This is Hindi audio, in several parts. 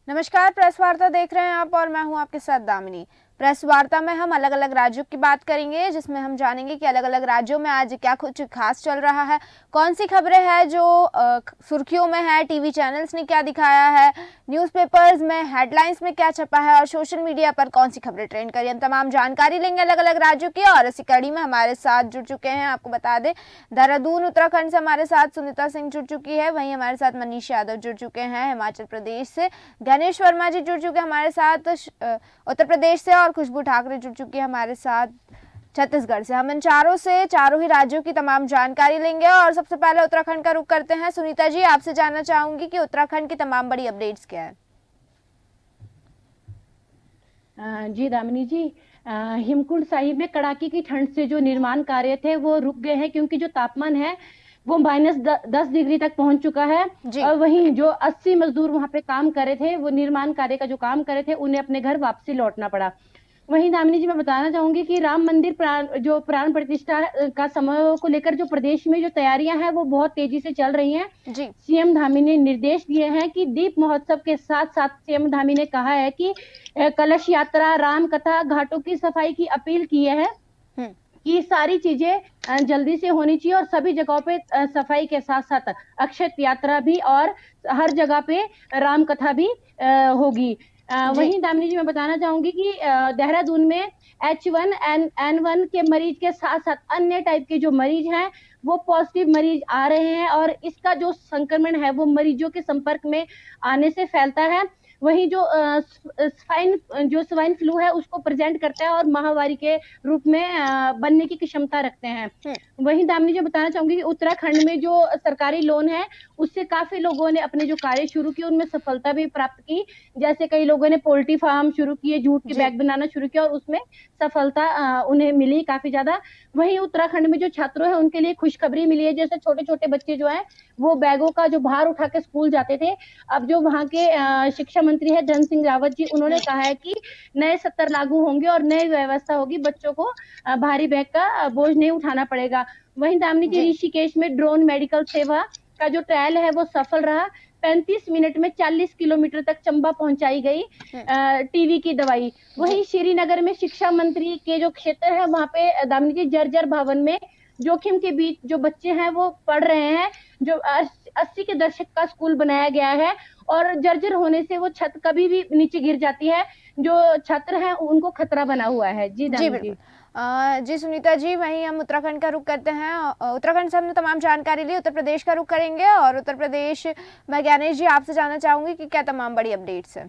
नमस्कार, प्रेस वार्ता देख रहे हैं आप और मैं हूं आपके साथ दामिनी। प्रेस वार्ता में हम अलग अलग राज्यों की बात करेंगे, जिसमें हम जानेंगे कि अलग अलग राज्यों में आज क्या कुछ खास चल रहा है, कौन सी खबरें हैं जो सुर्खियों में है, टीवी चैनल्स ने क्या दिखाया है, न्यूज़पेपर्स में हेडलाइंस में क्या छपा है और सोशल मीडिया पर कौन सी खबरें ट्रेंड करी। हम तमाम जानकारी लेंगे अलग अलग राज्यों की और इसी कड़ी में हमारे साथ जुड़ चुके हैं। आपको बता दें, देहरादून उत्तराखंड से हमारे साथ सुनीता सिंह जुड़ चुकी है, वहीं हमारे साथ मनीष यादव जुड़ चुके हैं हिमाचल प्रदेश से, गणेश वर्मा जी जुड़ चुके हैं हमारे साथ उत्तर प्रदेश से, और खुशबू ठाकरे जुड़ चुकी है हमारे साथ छत्तीसगढ़ से। हम इन चारों ही राज्यों की तमाम जानकारी लेंगे और सबसे पहले उत्तराखंड का रुख करते हैं। सुनीता जी, आपसे जानना चाहूंगी कि उत्तराखंड की तमाम बड़ी अपडेट्स क्या है। जी दामिनी जी, हेमकुंड साहिब में कड़ाके की ठंड से जो निर्माण कार्य थे वो रुक गए हैं, क्योंकि जो तापमान है वो -10 डिग्री तक पहुंच चुका है। और वहीं जो 80 मजदूर वहां पे काम कर रहे थे, वो निर्माण कार्य का जो काम कर रहे थे, उन्हें अपने घर वापसी लौटना पड़ा। वहीं दामिनी जी, मैं बताना चाहूंगी कि राम मंदिर प्राण प्रतिष्ठा का समय को लेकर जो प्रदेश में जो तैयारियां हैं वो बहुत तेजी से चल रही हैं। सीएम धामी ने निर्देश दिए हैं कि दीप महोत्सव के साथ साथ सीएम धामी ने कहा है कि कलश यात्रा, राम कथा, घाटों की सफाई की अपील की है कि सारी चीजें जल्दी से होनी चाहिए और सभी जगहों पे सफाई के साथ साथ अक्षत यात्रा भी और हर जगह पे राम कथा भी होगी। वहीं दामिनी जी, मैं बताना चाहूंगी कि देहरादून में H1N1 के मरीज के साथ साथ अन्य टाइप के जो मरीज हैं वो पॉजिटिव मरीज आ रहे हैं और इसका जो संक्रमण है वो मरीजों के संपर्क में आने से फैलता है। वहीं जो स्वाइन फ्लू है उसको प्रेजेंट करता है और महामारी के रूप में बनने की क्षमता रखते हैं। वहीं दामिनी जी, बताना चाहूंगी कि उत्तराखंड में जो सरकारी लोन है उससे काफी लोगों ने अपने जो कार्य शुरू किए उनमें सफलता भी प्राप्त की। जैसे कई लोगों ने पोल्ट्री फार्म शुरू किए, जूट के बैग बनाना शुरू किया और उसमें सफलता उन्हें मिली काफी ज्यादा। वहीं उत्तराखंड में जो छात्रों है उनके लिए खुशखबरी मिली है, जैसे छोटे छोटे बच्चे जो है वो बैगों का जो भार उठा के स्कूल जाते थे, अब जो वहाँ के शिक्षा मंत्री है धन सिंह रावत जी, उन्होंने कहा है कि नए सत्र लागू होंगे और नई व्यवस्था होगी, बच्चों को भारी बैग का बोझ नहीं उठाना पड़ेगा। वहीं दामिनी जी, ऋषिकेश में ड्रोन मेडिकल सेवा का जो ट्रायल है वो सफल रहा। 35 मिनट में 40 किलोमीटर तक चंबा पहुंचाई गई टीवी की दवाई। वहीं श्रीनगर में शिक्षा मंत्री के जो क्षेत्र है वहां पे दामिनी जी, जर्जर भवन में जोखिम के बीच जो बच्चे हैं वो पढ़ रहे हैं। जो 80 के दशक का स्कूल बनाया गया है और जर्जर होने से वो छत कभी भी नीचे गिर जाती है, जो छात्र हैं उनको खतरा बना हुआ है। जी दामिनी जी। जी सुनीता जी, वहीं हम उत्तराखंड का रुख करते हैं। उत्तराखंड से हमने तमाम जानकारी ली, उत्तर प्रदेश का रुख करेंगे और उत्तर प्रदेश में ज्ञानेश जी, आपसे जानना चाहूंगी कि क्या तमाम बड़ी अपडेट्स है।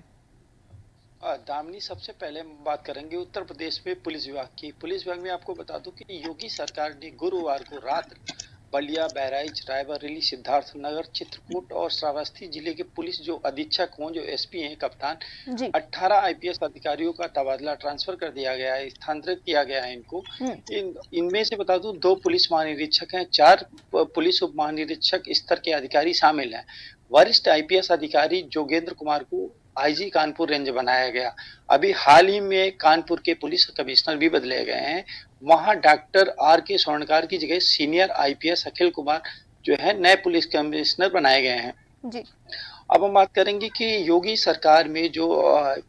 दामिनी, सबसे पहले हम बात करेंगे उत्तर प्रदेश में पुलिस विभाग की। पुलिस विभाग में आपको बता दूं कि योगी सरकार ने गुरुवार को रात बलिया, बहराइच, रायबरेली, सिद्धार्थनगर, चित्रकूट और श्रावस्ती जिले के पुलिस जो अधीक्षक हों, जो एसपी हैं कप्तान, 18 आईपीएस अधिकारियों का तबादला ट्रांसफर कर दिया गया है, स्थानांतरित किया गया है इनको। इनमें से बता दूं 2 पुलिस महानिरीक्षक हैं, 4 पुलिस उप महानिरीक्षक स्तर के अधिकारी शामिल हैं। वरिष्ठ आईपीएस अधिकारी जोगेंद्र कुमार को आईजी कानपुर रेंज बनाया गया। अभी हाल ही में कानपुर के पुलिस कमिश्नर भी बदले गए हैं। वहां डॉक्टर आर के स्वर्णकार की जगह सीनियर आईपीएस अखिल कुमार जो है नए पुलिस कमिश्नर बनाए गए हैं। अब हम बात करेंगे कि योगी सरकार में जो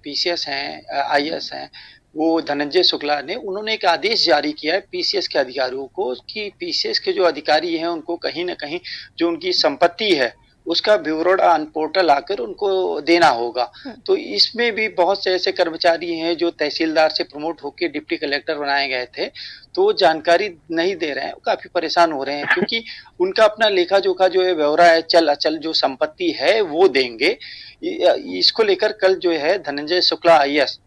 पीसीएस हैं, आईएएस हैं, वो धनंजय शुक्ला ने उन्होंने एक आदेश जारी किया है पीसीएस के अधिकारियों को कि पीसीएस के जो अधिकारी हैं उनको कहीं ना कहीं जो उनकी संपत्ति है उसका विवरण ऑन पोर्टल आकर उनको देना होगा। तो इसमें भी बहुत से ऐसे कर्मचारी हैं जो तहसीलदार से प्रमोट होकर डिप्टी कलेक्टर बनाए गए थे, तो जानकारी नहीं दे रहे हैं, काफी परेशान हो रहे हैं क्योंकि उनका अपना लेखा जोखा जो है ब्यौरा है, चल अचल जो संपत्ति है वो देंगे। इसको लेकर कल जो है धनंजय शुक्ला आईएएस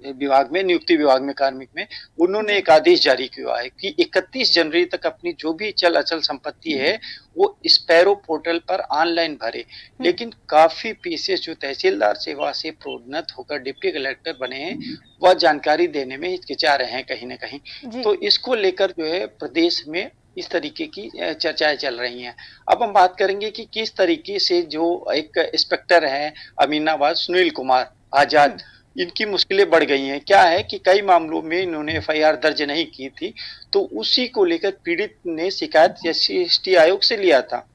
विभाग में, नियुक्ति विभाग में, कार्मिक में, उन्होंने एक आदेश जारी किया है कि 31 जनवरी तक अपनी जो भी चल अचल संपत्ति है वो स्पैरो पोर्टल पर ऑनलाइन भरे। लेकिन काफी पीसीएस जो तहसीलदार सेवा से प्रोन्नत होकर डिप्टी कलेक्टर बने हैं वह जानकारी देने में हिचकिचा रहे हैं कहीं ना कहीं। तो इसको लेकर जो है प्रदेश में इस तरीके की चर्चाएं चल रही हैं। अब हम बात करेंगे कि किस तरीके से जो एक इंस्पेक्टर है अमीनाबाद सुनील कुमार आजाद, इनकी मुश्किलें बढ़ गई हैं। क्या है कि कई मामलों में इन्होंने एफआईआर दर्ज नहीं की थी, तो उसी को लेकर पीड़ित ने शिकायत एससी एसटी आयोग से लिया था।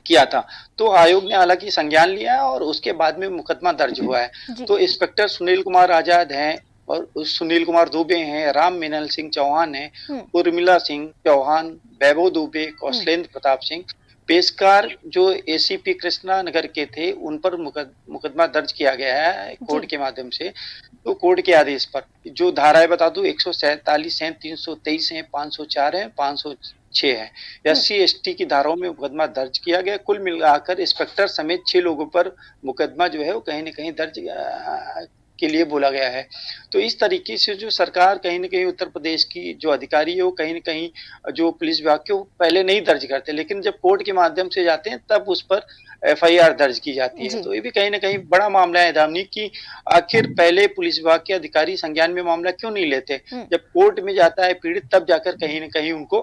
किया था। तो आयोग ने हालांकि संज्ञान लिया है और उसके बाद में मुकदमा दर्ज हुआ है। जी। तो इंस्पेक्टर सुनील कुमार आजाद हैं और सुनील कुमार दुबे हैं, राम मिनल सिंह चौहान हैं, हम्म। उर्मिला सिंह चौहान, वैभव दुबे, कौशलेंद्र प्रताप सिंह, पेशकार जो एसीपी कृष्णा नगर के थे, उन पर मुकदमा दर्ज किया गया है कोर्ट जी। के माध्यम से। तो कोर्ट के आदेश पर जो धाराएं बता दूं, 147 है, 323 है, 504 है, 506 है, SC ST की धाराओं में मुकदमा दर्ज किया गया। कुल मिलाकर इंस्पेक्टर समेत 6 लोगों पर मुकदमा जो है वो कहीं न कहीं दर्ज के लिए बोला गया है। तो इस तरीके से जो सरकार कहीं न कहीं उत्तर प्रदेश की जो अधिकारी है वो कहीं न कहीं जो पुलिस विभाग के वो पहले नहीं दर्ज करते, लेकिन जब कोर्ट के माध्यम से जाते हैं तब उस पर FIR दर्ज की जाती है। जी। तो ये भी कहीं न कहीं बड़ा मामला है दामिनी कि आखिर पहले पुलिस विभाग के अधिकारी संज्ञान में मामला क्यों नहीं लेते? जब कोर्ट में जाता है पीड़ित तब जाकर कहीं न कहीं उनको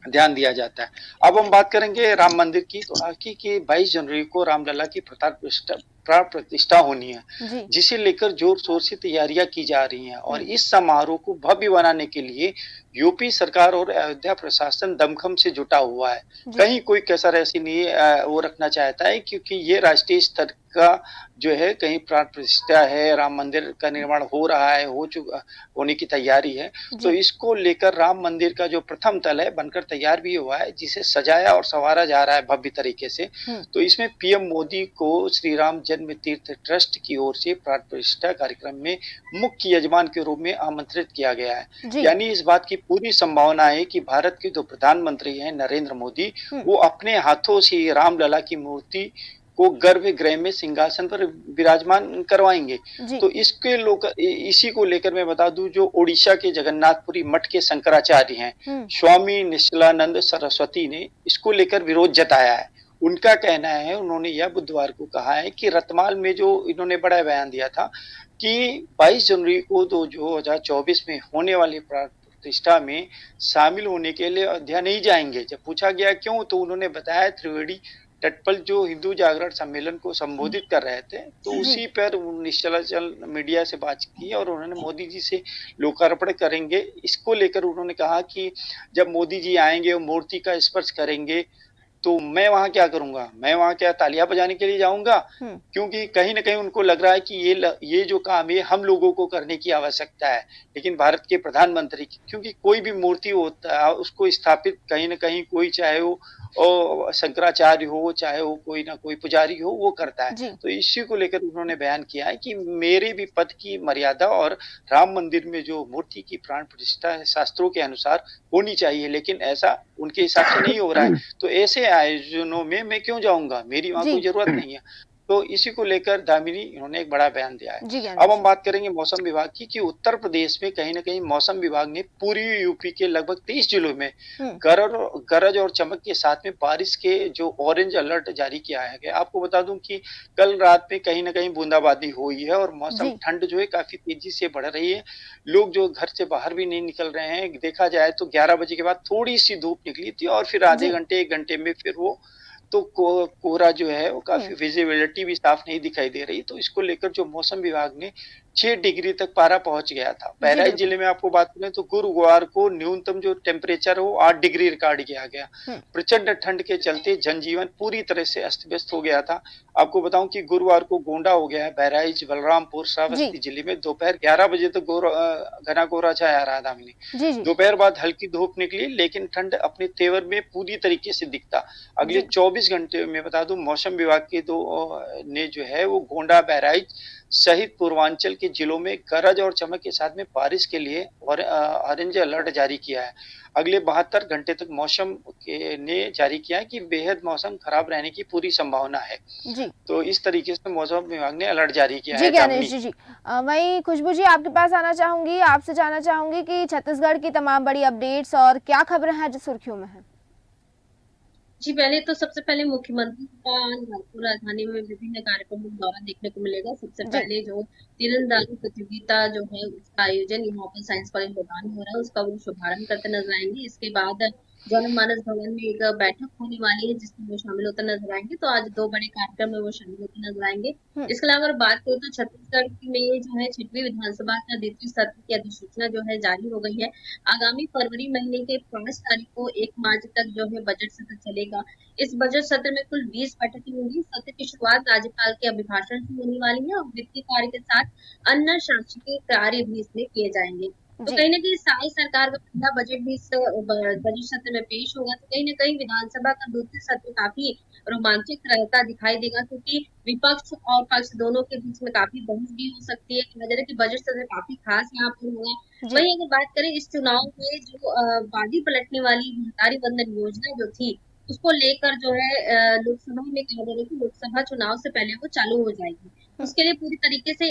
ध्यान दिया जाता है। अब हम बात करेंगे राम मंदिर की। तो आखिर की 22 जनवरी को रामलला की प्राण प्रतिष्ठा होनी है, जी। जिसे लेकर जोर शोर से तैयारियां की जा रही हैं और हम्म। इस समारोह को भव्य बनाने के लिए यूपी सरकार और अयोध्या प्रशासन दमखम से जुटा हुआ है। जी। कहीं कोई कसर ऐसी नहीं वो रखना चाहता है, क्योंकि ये राष्ट्रीय स्तर का जो है कहीं प्राण प्रतिष्ठा है, राम मंदिर का निर्माण हो रहा है, हो चुका होने की तैयारी है। तो जी। इसको लेकर राम मंदिर का जो प्रथम तल है बनकर तैयार भी हुआ है, जिसे सजाया और संवारा जा रहा है भव्य तरीके से। तो इसमें पीएम मोदी को श्री राम जन्म तीर्थ ट्रस्ट की ओर से प्राण प्रतिष्ठा कार्यक्रम में मुख्य यजमान के रूप में आमंत्रित किया गया है। जी। यानी इस बात की पूरी संभावना है कि भारत के जो प्रधानमंत्री हैं नरेंद्र मोदी, वो अपने हाथों से रामलला की मूर्ति को गर्भगृह में सिंहासन पर विराजमान करवाएंगे। जी। तो इसके लोग इसी को लेकर मैं बता दूं, जो ओडिशा के जगन्नाथपुरी मठ के शंकराचार्य हैं, स्वामी निश्चलानंद सरस्वती ने इसको लेकर विरोध जताया है। उनका कहना है, उन्होंने यह बुधवार को कहा है कि रतमाल में जो इन्होंने बड़ा बयान दिया था कि 22 जनवरी को 2024 में होने वाली प्राण प्रतिष्ठा में शामिल होने के लिए अयोध्या नहीं जाएंगे। जब पूछा गया क्यों, तो उन्होंने बताया त्रिवेणी तट पर जो हिंदू जागरण सम्मेलन को संबोधित कर रहे थे, तो उसी पर निश्चलाचल मीडिया से बात की और उन्होंने मोदी जी से लोकार्पण करेंगे। इसको लेकर उन्होंने कहा कि जब मोदी जी आएंगे और मूर्ति का स्पर्श करेंगे तो मैं वहां क्या करूंगा? मैं वहां क्या तालियां बजाने के लिए जाऊंगा? क्योंकि कहीं न कहीं उनको लग रहा है कि ये जो काम है हम लोगों को करने की आवश्यकता है, लेकिन भारत के प्रधानमंत्री की, क्योंकि कोई भी मूर्ति होता है उसको स्थापित कहीं न कहीं कोई, चाहे वो शंकराचार्य हो, चाहे वो कोई ना कोई पुजारी हो, वो करता है। तो इसी को लेकर उन्होंने बयान किया है कि मेरे भी पद की मर्यादा और राम मंदिर में जो मूर्ति की प्राण प्रतिष्ठा है शास्त्रों के अनुसार होनी चाहिए, लेकिन ऐसा उनके हिसाब से नहीं हो रहा है। तो ऐसे आयोजनों में मैं क्यों जाऊंगा? मेरी वहां कोई जरूरत नहीं है। तो इसी को लेकर दामिनी इन्होंने एक बड़ा बयान दिया है। अब हम बात करेंगे मौसम विभाग की कि उत्तर प्रदेश में कहीं न कहीं मौसम विभाग ने पूरी यूपी के लगभग 23 जिलों में गरज और चमक के साथ में बारिश के जो ऑरेंज अलर्ट जारी किया है गया। आपको बता दूं कि कल रात में कहीं न कहीं बूंदाबांदी हुई है और मौसम ठंड जो है काफी तेजी से बढ़ रही है। लोग जो घर से बाहर भी नहीं निकल रहे हैं। देखा जाए तो 11 बजे के बाद थोड़ी सी धूप निकली थी और फिर आधे घंटे 1 घंटे में फिर वो तो कोहरा जो है वो काफी विजिबिलिटी भी साफ नहीं दिखाई दे रही। तो इसको लेकर जो मौसम विभाग ने 6 डिग्री तक पारा पहुंच गया था। बहराइच जिले में आपको बात करें तो गुरुवार को न्यूनतम जो टेम्परेचर हो 8 डिग्री रिकॉर्ड किया गया। प्रचंड ठंड के चलते जनजीवन पूरी तरह से अस्त व्यस्त हो गया था। आपको बताऊं कि गुरुवार को गोंडा हो गया है, बहराइच, बलरामपुर, श्रावस्ती जिले में दोपहर 11 बजे तक घना कोहरा छाया रहा दामिनी। दोपहर बाद हल्की धूप निकली, लेकिन ठंड अपने तेवर में पूरी तरीके से दिखता। अगले 24 घंटे में बता दूं मौसम विभाग के ने जो है वो गोंडा, बहराइच सहित पूर्वांचल के जिलों में गरज और चमक के साथ में बारिश के लिए ऑरेंज अलर्ट जारी किया है। अगले 72 घंटे तक मौसम ने जारी किया है कि बेहद मौसम खराब रहने की पूरी संभावना है। तो इस तरीके से मौसम विभाग ने अलर्ट जारी किया है। ज्ञानेश जी, वही खुशबू जी आपके पास आना चाहूंगी, आपसे जानना चाहूंगी कि छत्तीसगढ़ की तमाम बड़ी अपडेट्स और क्या खबरें हैं जो सुर्खियों में है। जी, पहले तो सबसे पहले मुख्यमंत्री का रायपुर राजधानी में विभिन्न कार्यक्रमों का दौरा देखने को मिलेगा। सबसे पहले जो तीरंदाजी प्रतियोगिता जो है उसका आयोजन यहाँ पर साइंस कॉलेज मैदान में हो रहा है, उसका वो शुभारंभ करते नजर आएंगे। इसके बाद जनमानस भवन में एक बैठक होने वाली है जिसमें वो शामिल होते नजर आएंगे। तो आज दो बड़े कार्यक्रम में वो शामिल होते नजर आएंगे। इसके अलावा अगर बात करें तो छत्तीसगढ़ में जो है 6वीं विधानसभा का द्वितीय सत्र की अधिसूचना जो है जारी हो गई है। आगामी फरवरी महीने के 5 तारीख को 1 मार्च तक जो है बजट सत्र चलेगा। इस बजट सत्र में कुल 20 बैठकें होंगी। सत्र की शुरुआत राज्यपाल के अभिभाषण से होने वाली है और वित्तीय कार्य के साथ अन्य शासकीय कार्य भी इसमें किए जाएंगे। तो जी कहीं ना कहीं साई सरकार का पहला बजट भी इस बजट सत्र में पेश होगा। तो कहीं ना कहीं विधानसभा का द्वितीय सत्र काफी रोमांचक रहता दिखाई देगा, क्योंकि विपक्ष और पक्ष दोनों के बीच में काफी बहस भी हो सकती है। कहा जा रहा है कि बजट सत्र काफी खास यहाँ पर होगा। जी वहीं अगर बात करें इस चुनाव में जो बागी पलटने वाली महतारी वंदन योजना जो थी, उसको लेकर जो है लोकसभा में कहा जा रहा है कि लोकसभा चुनाव से पहले वो चालू हो जाएगी। उसके लिए पूरी तरीके से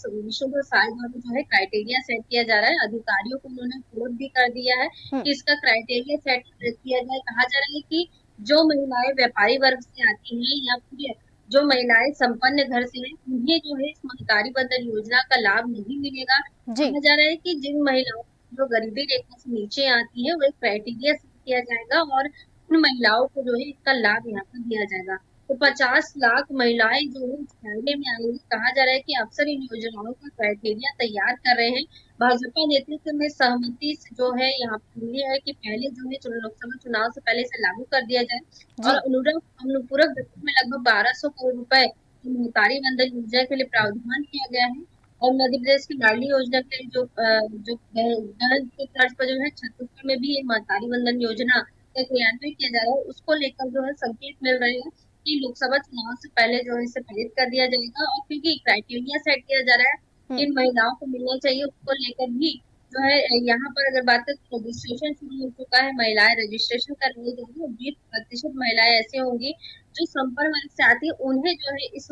विशुद्ध और साल भर में जो है क्राइटेरिया सेट किया जा रहा है। अधिकारियों को उन्होंने फॉरवर्ड भी कर दिया है कि इसका क्राइटेरिया सेट किया जाए। कहा जा रहा है कि जो महिलाएं व्यापारी वर्ग से आती हैं या फिर जो महिलाएं संपन्न घर से हैं, उन्हें जो है इस महतारी बंधन योजना का लाभ नहीं मिलेगा। जी कहा जा रहा है कि जिन महिलाओं जो गरीबी रेखा से नीचे आती है वो एक क्राइटेरिया सेट किया जाएगा और उन महिलाओं को जो है इसका लाभ यहाँ पर दिया जाएगा। तो 50 लाख महिलाएं जो है इस दायरे में आएंगी। कहा जा रहा है कि अफसर इन योजनाओं का क्राइटेरिया तैयार कर रहे हैं। भाजपा नेतृत्व में सहमति से जो है यहाँ पर मिली है कि पहले जो है लोकसभा चुनाव से पहले इसे लागू कर दिया जाए। और जी अनुपूरक बजट में लगभग 1200 करोड़ रुपए महतारी वंदन योजना के लिए प्रावधान किया गया है। और मध्य प्रदेश की लाडली योजना के लिए जो दहेज के तर्ज पर जो है छत्तीसगढ़ में भी ये महतारी वंदन योजना का क्रियान्वयन किया जा रहा है। उसको लेकर जो है संकेत मिल रहे हैं कि लोकसभा चुनाव से पहले जो है इसे पारित कर दिया जाएगा। और क्योंकि क्राइटेरिया सेट किया जा रहा है किन महिलाओं को मिलना चाहिए, उसको लेकर भी जो है यहाँ पर अगर बात करें तो रजिस्ट्रेशन शुरू हो चुका है। महिलाएं रजिस्ट्रेशन करने जाएंगी और 20% महिलाएं ऐसी होंगी जो संपर्क वर्ग से आती है, उन्हें जो है इस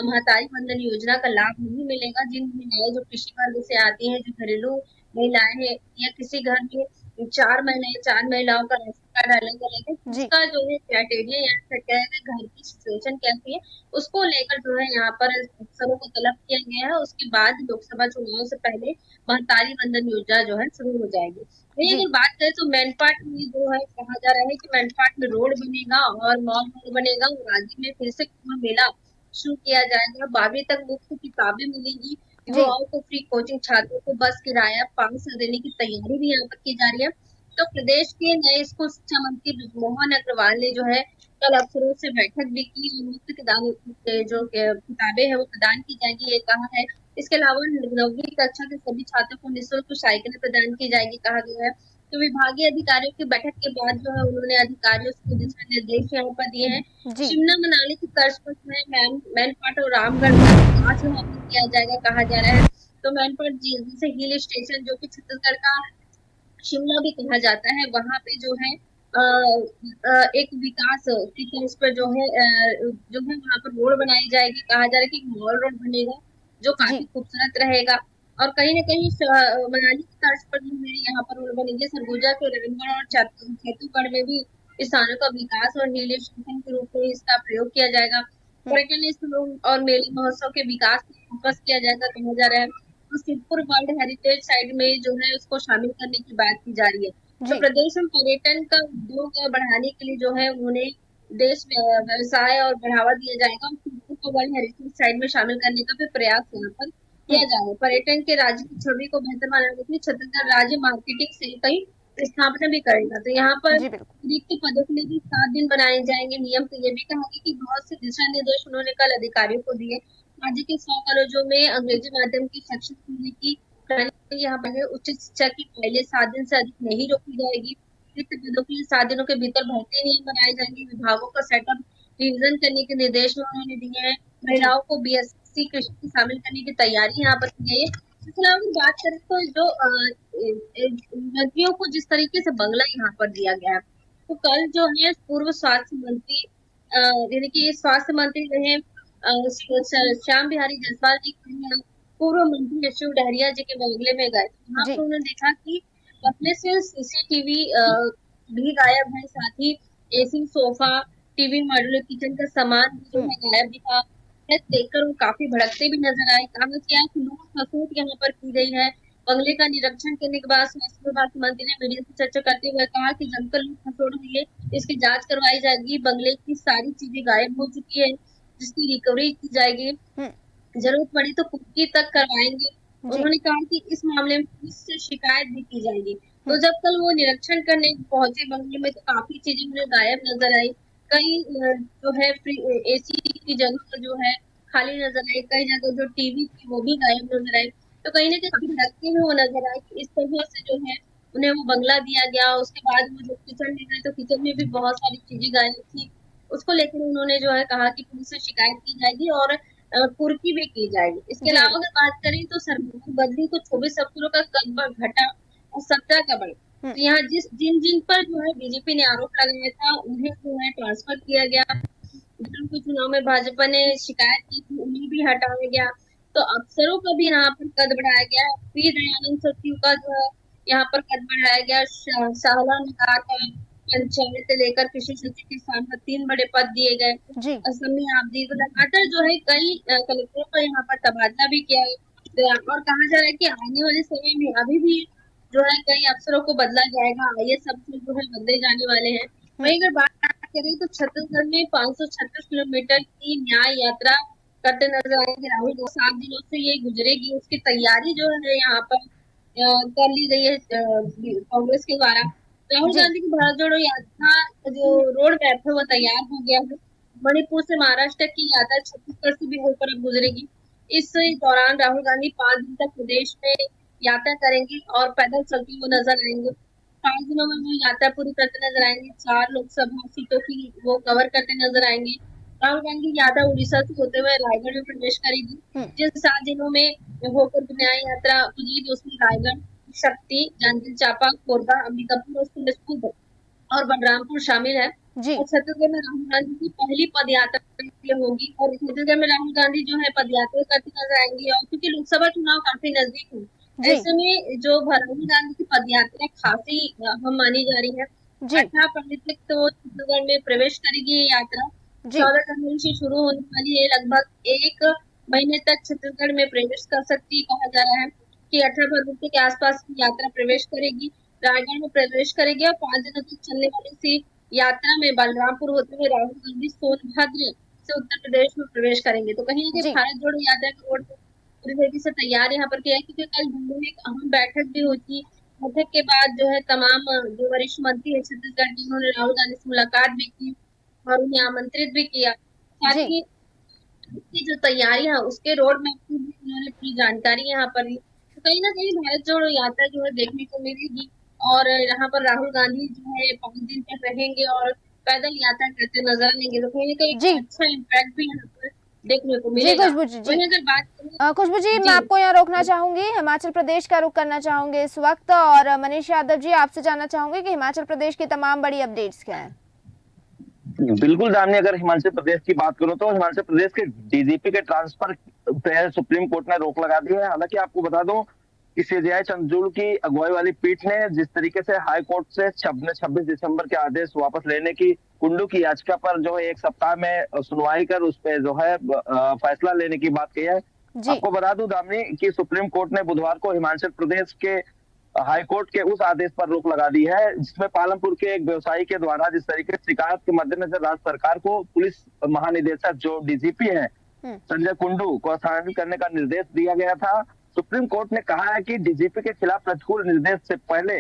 महतारी वंदन योजना का लाभ नहीं मिलेगा। जिन महिलाएं जो कृषि वर्ग से आती हैं, जो घरेलू महिलाएं हैं या किसी घर में 4 महिलाओं का राशन कार्ड अलग अलग है, जी उसका जो है क्राइटेरिया यहाँ सेट किया गया है। घर की सिचुएशन कैसी है उसको लेकर जो है यहाँ पर अफसरों को तलब किया गया है। उसके बाद लोकसभा चुनाव से पहले महतारी वंदन योजना जो है शुरू हो जाएगी। वही जी अगर बात करें तो मैनपाट में जो है कहा जा रहा है कि मैनपाट में रोड बनेगा और मॉल रोड बनेगा और राज्य में फिर से कुंभ मेला शुरू किया जाएगा। 12वीं तक मुफ्त किताबें मिलेंगी। जी युवाओं को फ्री कोचिंग, छात्रों को बस किराया 500 देने की तैयारी भी यहाँ पर की जा रही है। तो प्रदेश के नए स्कूल शिक्षा मंत्री बृजमोहन अग्रवाल ने जो है कल अफसरों से बैठक भी की और मुफ्त जो किताबें है वो प्रदान की जाएगी, ये कहा है। इसके अलावा 9वीं कक्षा के सभी छात्रों को निःशुल्क साइकिलें प्रदान की जाएगी, कहा गया है। तो विभागीय अधिकारियों की बैठक के बाद जो है उन्होंने अधिकारियों को दिशा निर्देश यहाँ पर दिए हैं। जी शिमला मनाली की तर्ज पर जो है मैनपाट और रामगढ़ में 5 वहां पर किया जाएगा, कहा जा रहा है। तो मैनपाट जैसे हिल स्टेशन जो कि छत्तीसगढ़ का शिमला भी कहा जाता है, वहां पे जो है एक विकास की तर्ज पर जो है वहां पर रोड बनाई जाएगी। कहा जा रहा है कि मॉल रोड बनेगा जो जी काफी खूबसूरत रहेगा। और कहीं ना कहीं मनाली की तर्ज पर जो है यहाँ पर रोड बनेगी। सरगुजा के रामगढ़ और छत्तीसगढ़ में भी स्थानों का विकास और हिल स्टेशन के रूप में इसका प्रयोग किया जाएगा। पर्यटन स्थलों और मेले महोत्सव के विकास पर फोकस किया जाएगा, कहा जा रहा है। तो सिद्धपुर वर्ल्ड हेरिटेज साइट में जो है उसको शामिल करने की बात की जा रही है। तो जी प्रदेश में पर्यटन का उद्योग बढ़ाने के लिए जो है उन्होंने देश में व्यवसाय और बढ़ावा दिया जाएगा और सिद्धपुर को वर्ल्ड हेरिटेज साइट में शामिल करने का भी प्रयास यहाँ पर किया जाएगा। पर्यटन के राज्य की छवि को बेहतर बनाने के लिए छत्तीसगढ़ राज्य मार्केटिंग सेल की स्थापना भी करेगा। तो यहाँ पर जी बिल्कुल रिक्त पदों के लिए भी 7 दिन बनाए जाएंगे नियम। तो ये भी कहा गया कि बहुत से दिशा निर्देश उन्होंने कल अधिकारियों को दिए। राज्य के 100 कॉलेजों में अंग्रेजी माध्यम की शिक्षा खोलने की प्रणाली यहाँ पर है। उच्च शिक्षा की पहले 7 दिन से अधिक नहीं रोकी जाएगी। रिक्त पदों के लिए 7 दिनों के भीतर भर्ती नियम बनाए जाएंगे। विभागों का सेटअप रिविजन करने के निर्देश उन्होंने दिए हैं। जी महिलाओं को बीएससी कृषि में शामिल करने की तैयारी यहाँ पर की गई है। इसके अलावा अगर बात करें तो जो मंत्रियों को जिस तरीके से बंगला यहाँ पर दिया गया है, तो कल जो है पूर्व स्वास्थ्य मंत्री यानी कि स्वास्थ्य मंत्री रहे श्याम बिहारी जायसवाल जी पूर्व मंत्री यशु डहरिया जी के बंगले में गए। वहां जी पर उन्होंने देखा कि अपने से सीसीटीवी भी गायब है, साथ ही AC, sofa, TV, modular kitchen का सामान भी जो है गायब दिखा। देखकर वो काफी भड़कते भी नजर आए। कहा कि लूट खसोट यहाँ पर की गई है बंगले का निरीक्षण करने के बाद स्वास्थ्य विभाग के मंत्री ने मीडिया से चर्चा करते हुए कहा कि जमकर लूट खसोट हुई है, इसकी जांच करवाई जाएगी। बंगले की सारी चीजें गायब हो चुकी है, जिसकी रिकवरी की जाएगी। जरूरत पड़ी तो कुर्की तक करवाएंगे। उन्होंने कहा कि इस मामले में पुलिस से शिकायत भी की जाएगी। तो जब कल वो निरीक्षण करने पहुंचे बंगले में, तो काफी चीजें उन्हें गायब नजर आई। कई जो है एसी की जगह जो है खाली नजर आई, कई जगह जो टीवी थी वो भी गायब नजर आई। तो कहीं ना कहीं धक्के में वो नजर आए कि इस तरह से जो है उन्हें वो बंगला दिया गया। उसके बाद वो जब किचन में गए तो किचन में भी बहुत सारी चीजें गायब थी। उसको लेकर उन्होंने जो है कहा कि पुलिस से शिकायत की जाएगी और कुर्की भी की जाएगी। इसके अलावा अगर बात करें तो सरकार बदली तो 24 अफसरों का कद घटा और 17 का बढ़ा। तो यहाँ जिन पर जो है बीजेपी ने आरोप लगाया था उन्हें जो है ट्रांसफर किया गया। के चुनाव में भाजपा ने शिकायत की थी, उन्हें भी हटाया गया। तो अफसरों का भी यहाँ पर कद बढ़ाया गया। पी दयानंद सचिव का जो है यहाँ पर कद बढ़ाया गया। शाहला ने कहा था पंचायत से लेकर कृषि सचिव के स्थान पर 3 बड़े पद दिए गए। असम में आप दी तो लगातार जो है कई कलेक्टरों का यहाँ पर तबादला भी किया गया और कहा जा रहा है कि आने वाले समय में अभी भी जो है कई अफसरों को बदला जाएगा। ये सब जो है बदले जाने वाले हैं। वहीं अगर बात करें तो छत्तीसगढ़ में 536 किलोमीटर की न्याय यात्रा करते नजर आएंगे राहुल। 7 दिनों से ये गुजरेगी, उसकी तैयारी जो है यहाँ पर कर ली गई है कांग्रेस के द्वारा। राहुल गांधी की भारत जोड़ो यात्रा जो रोड मैप है वो तैयार हो गया है। मणिपुर से महाराष्ट्र की यात्रा छत्तीसगढ़ से भी होकर अब गुजरेगी। इस दौरान राहुल गांधी 5 दिन तक प्रदेश में यात्रा करेंगे और पैदल चलते हुए नजर आएंगे। 5 दिनों में वो यात्रा पूरी करते नजर आएंगे। 4 लोकसभा सीटों की वो कवर करते नजर आएंगे। राहुल गांधी की यात्रा उड़ीसा से होते हुए रायगढ़ में प्रवेश करेगी। जिन 7 दिनों में होकर न्याय यात्रा गुजरेगी उसमें रायगढ़, शक्ति, जांजगीर चांपा, कोरबा, अंबिकापुर और बलरामपुर शामिल है। और छत्तीसगढ़ में राहुल गांधी की पहली पदयात्रा होगी और छत्तीसगढ़ में राहुल गांधी जो है पदयात्रा करते नजर आएंगे। और क्योंकि लोकसभा चुनाव काफी नजदीक है, ऐसे में जो राहुल गांधी की पदयात्रा खासी अहम मानी जा रही है। 18 फरवरी तक तो छत्तीसगढ़ में प्रवेश करेगी ये यात्रा। 14 जनवरी से शुरू होने वाली है। लगभग 1 महीने तक छत्तीसगढ़ में प्रवेश कर सकती है। कहा जा रहा है कि 18 फरवरी के आसपास यात्रा प्रवेश करेगी, रायगढ़ में प्रवेश करेगी और 5 दिनों तक चलने वाली इसी यात्रा में बलरामपुर होते हुए राहुल गांधी सोनभद्र से उत्तर प्रदेश में प्रवेश करेंगे। तो कहीं ना कहीं भारत जोड़ो यात्रा का रोड पूरी तरीके से तैयार यहाँ पर किया है, क्योंकि कल दिल्ली में एक अहम बैठक भी हुई। बैठक के बाद जो है तमाम जो वरिष्ठ मंत्री है छत्तीसगढ़ के, उन्होंने राहुल गांधी से मुलाकात भी की और उन्हें आमंत्रित भी किया। साथ ही की जो तैयारियां उसके रोड मैप की भी उन्होंने पूरी जानकारी यहाँ पर दी। तो कहीं ना कहीं भारत जोड़ो यात्रा जो है देखने को मिलेगी और यहाँ पर राहुल गांधी जो है 5 दिन तक रहेंगे और पैदल यात्रा करते नजर आएंगे। तो कहीं ना कहीं अच्छा इम्पैक्ट भी यहाँ पर देखने को मिलेगा। खुशबू जी, अगर बात करें खुशबू जी, मैं आपको यहाँ रोकना चाहूंगी। हिमाचल प्रदेश का रुख करना चाहूंगी इस वक्त और मनीष यादव जी आपसे जानना चाहूंगी कि हिमाचल प्रदेश की तमाम बड़ी अपडेट्स क्या है। बिल्कुल दामिनी, अगर हिमाचल प्रदेश की बात करूं तो हिमाचल प्रदेश के डीजीपी के ट्रांसफर पे सुप्रीम कोर्ट ने रोक लगा दी है। हालांकि आपको बता दूं कि सीजेआई चंद्रचूड़ की अगुवाई वाली पीठ ने जिस तरीके से हाई कोर्ट से 26 दिसंबर के आदेश वापस लेने की कुंडू की याचिका पर जो है 1 सप्ताह में सुनवाई कर उस पर जो है फैसला लेने की बात कही है। आपको बता दूं दामिनी कि सुप्रीम कोर्ट ने बुधवार को हिमाचल प्रदेश के हाई कोर्ट के उस आदेश पर रोक लगा दी है जिसमें पालमपुर के एक व्यवसायी के द्वारा जिस तरीके से शिकायत के मद्देनजर राज्य सरकार को पुलिस महानिदेशक जो डीजीपी है संजय कुंडू को स्थानांतरित करने का निर्देश दिया गया था। सुप्रीम कोर्ट ने कहा है कि डीजीपी के खिलाफ प्रतिकूल निर्देश से पहले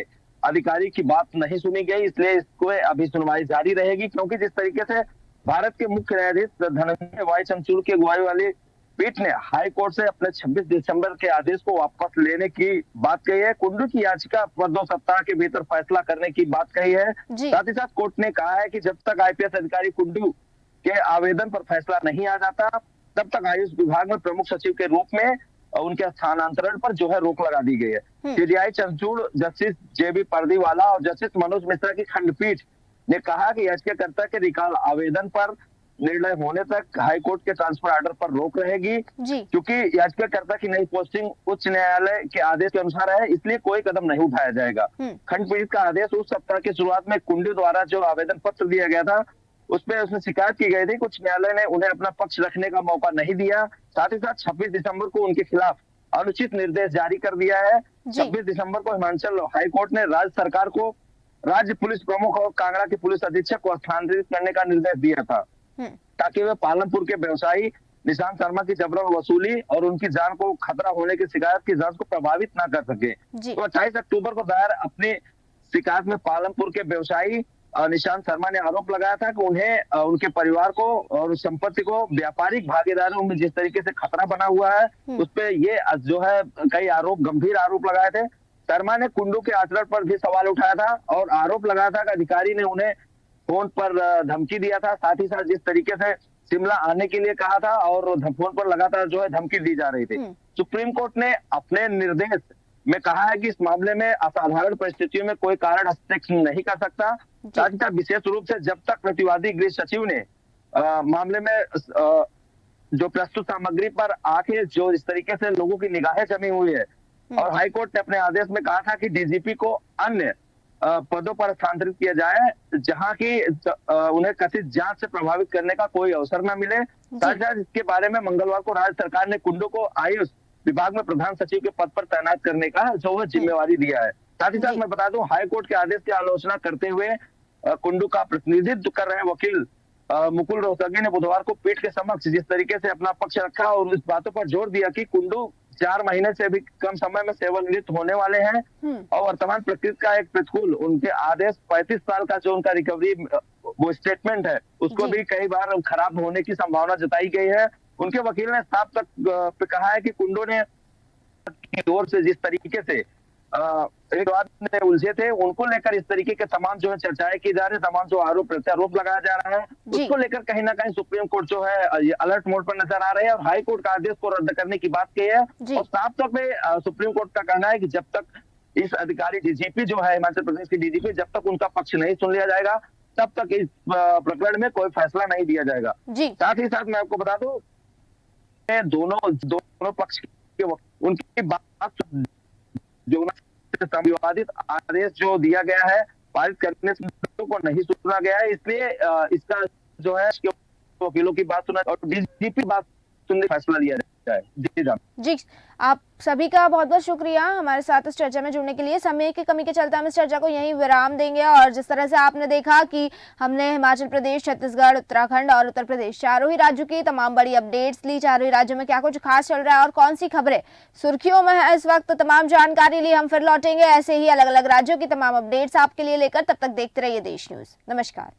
अधिकारी की बात नहीं सुनी गई, इसलिए इसको अभी सुनवाई जारी रहेगी। क्योंकि जिस तरीके से भारत के मुख्य न्यायाधीश धनंजय वाई चंद्रचूड़ की अगुवाई वाली पीठ ने हाई कोर्ट से अपने 26 दिसंबर के आदेश को वापस लेने की बात कही है, कुंडू की याचिका पर 2 सप्ताह के भीतर फैसला करने की बात कही है। साथ ही साथ कोर्ट ने कहा है कि जब तक आईपीएस अधिकारी कुंडू के आवेदन पर फैसला नहीं आ जाता तब तक आयुष विभाग में प्रमुख सचिव के रूप में उनके स्थानांतरण पर जो है रोक लगा दी गई है। सीजेआई चंद्रचूड़, जस्टिस जेबी पर्दीवाला और जस्टिस मनोज मिश्रा की खंडपीठ ने कहा कि याचिकाकर्ता के रिकॉल आवेदन पर निर्णय होने तक हाईकोर्ट के ट्रांसफर ऑर्डर पर रोक रहेगी। क्योंकि याचिकाकर्ता की नई पोस्टिंग उच्च न्यायालय के आदेश के अनुसार है, इसलिए कोई कदम नहीं उठाया जाएगा। खंडपीठ का आदेश उस सप्ताह की शुरुआत में कुंडू द्वारा जो आवेदन पत्र दिया गया था उसमें शिकायत की गई थी। कुछ न्यायालय ने उन्हें अपना पक्ष रखने का मौका नहीं दिया। साथ ही साथ 26 दिसंबर को उनके खिलाफ अनुचित निर्देश जारी कर दिया है। जी। 26 दिसंबर को हिमाचल हाई कोर्ट ने राज्य सरकार को राज्य पुलिस प्रमुख और कांगड़ा के पुलिस अधीक्षक को स्थानांतरित करने का निर्देश दिया था, हम्म, ताकि वे पालमपुर के व्यवसायी निशांत शर्मा की जबरन वसूली और उनकी जान को खतरा होने की शिकायत की जांच को प्रभावित न कर सके। जी। तो 28 अक्टूबर को दायर अपनी शिकायत में पालमपुर के व्यवसायी निशांत शर्मा ने आरोप लगाया था कि उन्हें उनके परिवार को और संपत्ति को व्यापारिक भागीदारों में जिस तरीके से खतरा बना हुआ है, उस पे ये जो है कई गंभीर आरोप लगाए थे। शर्मा ने कुंडू के आचरण पर भी सवाल उठाया था और आरोप लगाया था कि अधिकारी ने उन्हें फोन पर धमकी दिया था, साथ ही साथ जिस तरीके से शिमला आने के लिए कहा था और फोन पर लगातार जो है धमकी दी जा रही थी। सुप्रीम कोर्ट ने अपने निर्देश में कहा है कि इस मामले में असाधारण परिस्थितियों में कोई कारण हस्तक्षेप नहीं कर सकता। साथ ही साथ विशेष रूप से जब तक प्रतिवादी गृह सचिव ने मामले में जो प्रस्तुत सामग्री पर आके जो इस तरीके से लोगों की निगाहें जमी हुई है, और हाईकोर्ट ने अपने आदेश में कहा था कि डीजीपी को अन्य पदों पर स्थानांतरित किया जाए जहां की उन्हें कथित जांच से प्रभावित करने का कोई अवसर न मिले। साथ ही साथ इसके बारे में मंगलवार को राज्य सरकार ने कुंडू को आयुष विभाग में प्रधान सचिव के पद पर तैनात करने का जो है जिम्मेवारी दिया है। साथ ही साथ मैं बता दूं, हाईकोर्ट के आदेश की आलोचना करते हुए कुंडू का प्रतिनिधित्व कर रहे वकील मुकुल रोहतगी ने बुधवार को पीठ के समक्ष जिस तरीके से अपना पक्ष रखा और इस बातों पर जोर दिया कि कुंडू 4 महीने से भी कम समय में सेवानिवृत्त होने वाले हैं और वर्तमान प्रकृति का एक प्रतिकूल उनके आदेश 35 साल का जो उनका रिकवरी वो स्टेटमेंट है उसको भी कई बार खराब होने की संभावना जताई गई है। उनके वकील ने साफ तक कहा है कि कुंडू ने की ओर से जिस तरीके से एक बात में उलझे थे, उनको लेकर इस तरीके के तमाम जो है चर्चाएं की जा रही है, तमाम जो आरोप प्रत्यारोप लगाया जा रहा है, उसको लेकर कहीं ना कहीं सुप्रीम कोर्ट जो है ये अलर्ट मोड पर नजर आ रही है और हाई कोर्ट का आदेश को रद्द करने की बात की है। और साफ तौर पे सुप्रीम कोर्ट का कहना है कि जब तक इस अधिकारी डीजीपी जो है हिमाचल प्रदेश के डीजीपी, जब तक उनका पक्ष नहीं सुन लिया जाएगा तब तक इस प्रकरण में कोई फैसला नहीं दिया जाएगा। साथ ही साथ मैं आपको बता दूं, दोनों पक्ष के उनकी बात जो संविवादित आदेश जो दिया गया है पारित करने से को नहीं सुना गया है, इसलिए इसका जो है वकीलों की बात सुना और डीजीपी बात सुनने का फैसला लिया जाए। जी, आप सभी का बहुत बहुत शुक्रिया हमारे साथ इस चर्चा में जुड़ने के लिए। समय की कमी के चलते हम इस चर्चा को यहीं विराम देंगे और जिस तरह से आपने देखा कि हमने हिमाचल प्रदेश, छत्तीसगढ़, उत्तराखंड और उत्तर प्रदेश चारों ही राज्यों की तमाम बड़ी अपडेट्स ली। चारों ही राज्यों में क्या कुछ खास चल रहा है और कौन सी खबरें सुर्खियों में है इस वक्त, तो तमाम जानकारी लिए हम फिर लौटेंगे ऐसे ही अलग अलग राज्यों की तमाम अपडेट्स आपके लिए लेकर। तब तक देखते रहिए देश न्यूज। नमस्कार।